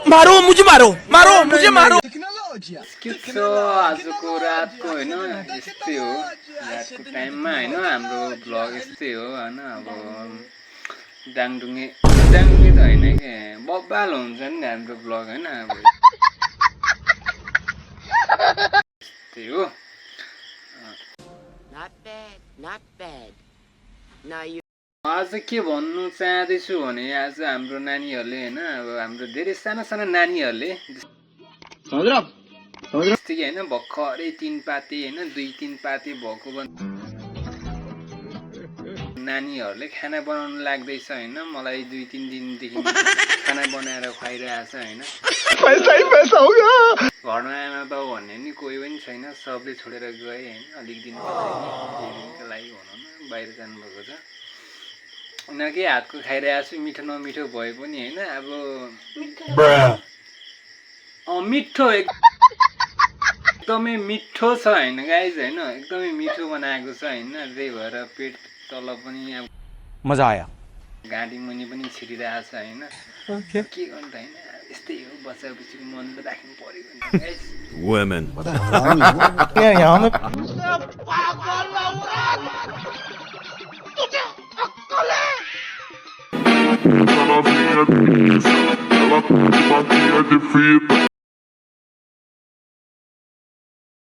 मारो मुझे मारो मारो मुझे मारो आजको रातको होइन यस्तै हो रातको टाइममा होइन हाम्रो भ्लग यस्तै हो होइन अब दाङडुङ्गे त होइन के बब्बाल हुन्छ नि हाम्रो भ्लग होइन अब त्यही हो आज के भन्नु चाहदैछु भने आज हाम्रो नानीहरूले होइन अब हाम्रो धेरै साना साना नानीहरूले जस्तै होइन भर्खरै 3 पाते होइन 2-3 पाते भएको नानीहरूले खाना बनाउन लाग्दैछ होइन मलाई 2-3 दिनदेखि खाना बनाएर खुवाइरहेछ होइन घरमा आमा बाउ भन्ने नि कोही पनि छैन सबले छोडेर गए होइन अलिक दिनको लागि भनौँ न बाहिर जानुभएको छ उनीहरूकै हातको खाइरहेको छु मिठो नमिठो भए पनि होइन अब मिठो एकदमै मिठो छ होइन गाइज होइन एकदमै मिठो बनाएको छ होइन त्यही भएर पेट तल पनि अब मजा आया घाँटी मुनि पनि छिरिरहेको छ होइन के गर्नु त होइन यस्तै हो बच्चा बच्चीको मन त राख्नु पर्यो guys Women. Ela vinha de